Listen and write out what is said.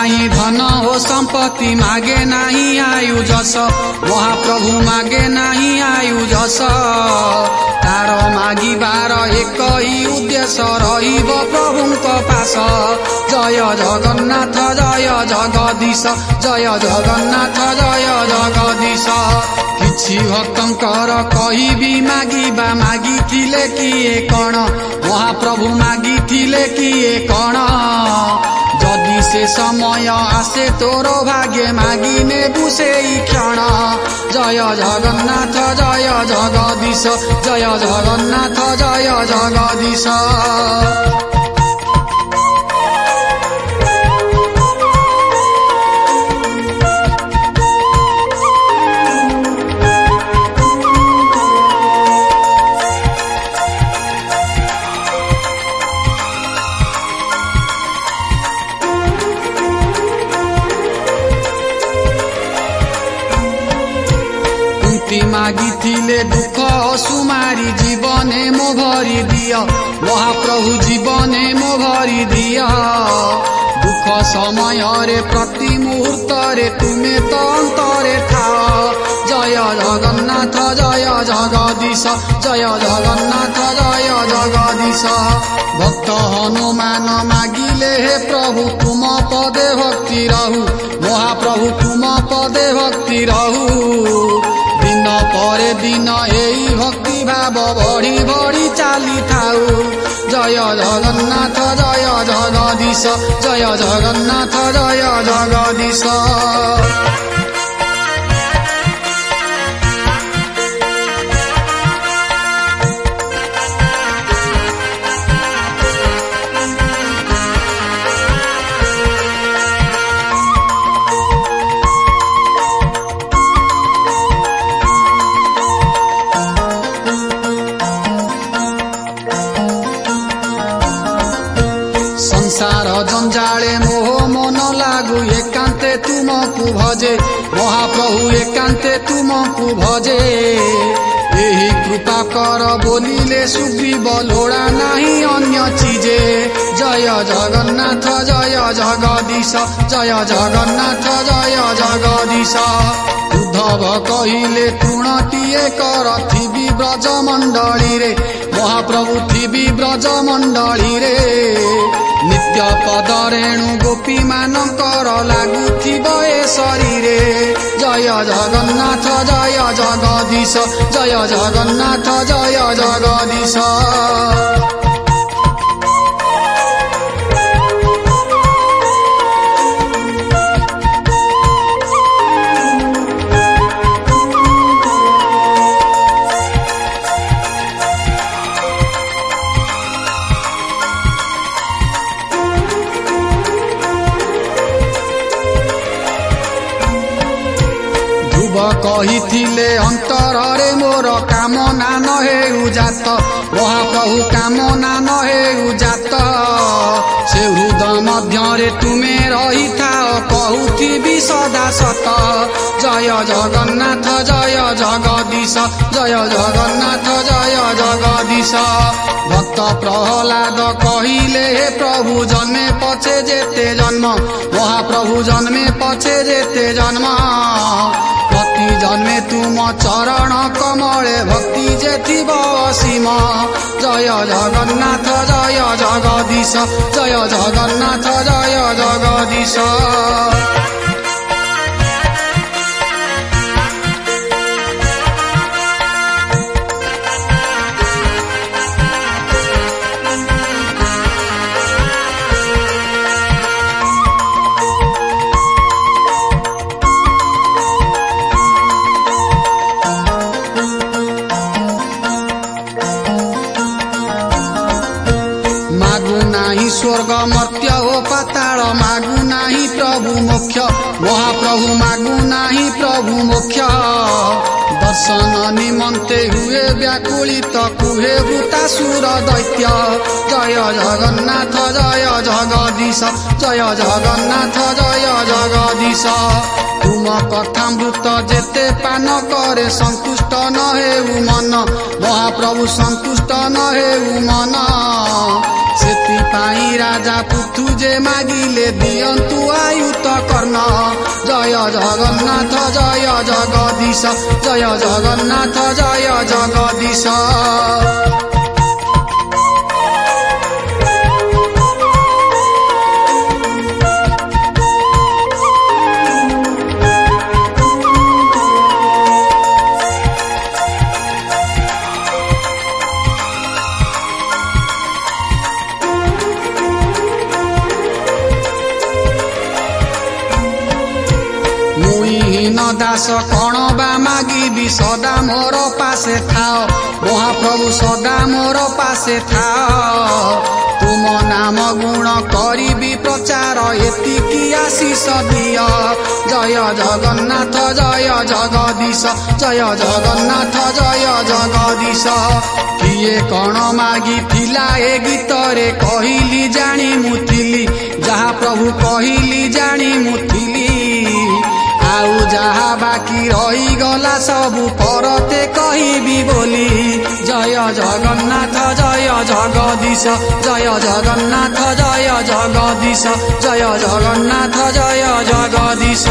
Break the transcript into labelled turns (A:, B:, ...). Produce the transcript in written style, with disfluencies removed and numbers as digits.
A: नहीं धन हो संपत्ति, मागे नहीं आयु जस। महाप्रभु मागे नहीं आयु जस, तार मागिबार एक ही उद्देश्य रहिब प्रभुंक पास। जय जगन्नाथ जय जगदीश, जय जगन्नाथ जय जगदीश। किछि भक्तंकर कहिबी मागिबा, मागिथिले किए कण, महाप्रभु मागिथिले किए कण। जदि से समय आसे तोर भाग्ये, मागी नेबु सेई क्षण। जय जगन्नाथ जय जगदीश, जय जगन्नाथ जय जगदीश। मागिथिले दुख सुमारी, जीवने मो भरी दिया, महाप्रभु जीवने मो भरी दिया। दुख समय रे प्रति मुहूर्त रे तुमे तो अंतरे था। जय जगन्नाथ जय जगदीश, जय जगन्नाथ जय जगदीश। भक्त हनुमान मागिले हे प्रभु, तुम पदे भक्ति रहु, महाप्रभु तुम पदे भक्ति रहु। दिन परे दिन एई भक्ति भाव बढ़ी बढ़ी चाली थाऊ। जय जगन्नाथ जय जगदीश, जय जगन्नाथ जय जगदीश। संसार जंजाले मोह मन लागू, एकांते तुमको भजे, महाप्रभु एकांते तुमको भजे। एही कृपा कर बोलिले सुग्रीव, लोड़ा नहीं अन्य चीजे। जय जगन्नाथ जय जगदीश, जय जगन्नाथ जय जगदीश। उद्धव कहिले तृणटीए कर, थिबी ब्रज मंडली रे, महाप्रभु थिबी ब्रज मंडली रे। नित्य पद रेणु गोपी मानकर लागुथिब ए शरीरे। जय जगन्नाथ जय जगदीश, जय जगन्नाथ जय जगदीश। कहिथिले अंतर रे मोर कामना न हेउ जात, महाप्रभु कामना न हेउ जात। से हृदय मध्य रे तुमे रही थाओ, कहूथिबी सदा सत। जय जगन्नाथ जय जगदीश, जय जगन्नाथ जय जगदीश। भक्त प्रहलाद कहिले हे प्रभु, जन्मे पछे जेते जन्म, महाप्रभु जन्मे पछे जेते जन्म। प्रति जन्मे तुम चरण कमले, भक्ति जे थिब असीम। जय जगन्नाथ जय जगदीश, जय जगन्नाथ जय जगदीश। स्वर्ग मर्त्य हो पाताल, मागु नाही प्रभु मोक्ष, महाप्रभु मागु नाही प्रभु मोक्ष। दर्शन निमन्ते हुए व्याकुलित, कुहे वृतासुर दैत्य। जय जगन्नाथ जय जगदीश, जय जगन्नाथ जय जगदीश। तुम कथामृत जेते पान करे, संतुष्ट न हेउ मन, महाप्रभु संतुष्ट न हेउ मन। सेति पाई राजा पुथु जे मागिले, दियंतु आयु କର୍ଣ୍ଣ ଜୟ ଜଗନ୍ନାଥ ଜୟ ଜଗଦୀଶ ଜୟ ଜଗନ୍ନାଥ ଜୟ ଜଗଦୀଶ। दास कण बा मागिबी सदा मोर पासे थाओ महाप्रभु सदा मोर पासे थाओ तुम नाम गुण करिबी प्रचार एतिकी आशीष दिय जय जगन्नाथ जय जगदीश जय जगन्नाथ जय जगदीश। किए कण मागी थिला ए गीतरे कहिली जानी मुथिली जहा प्रभु कहिली जानी मुथिली आउ जहा बाकी रही गला सबु परते कहिबी बोली जय जगन्नाथ जय जगदीश जय जगन्नाथ जय जगदीश जय जगन्नाथ जय जगदीश।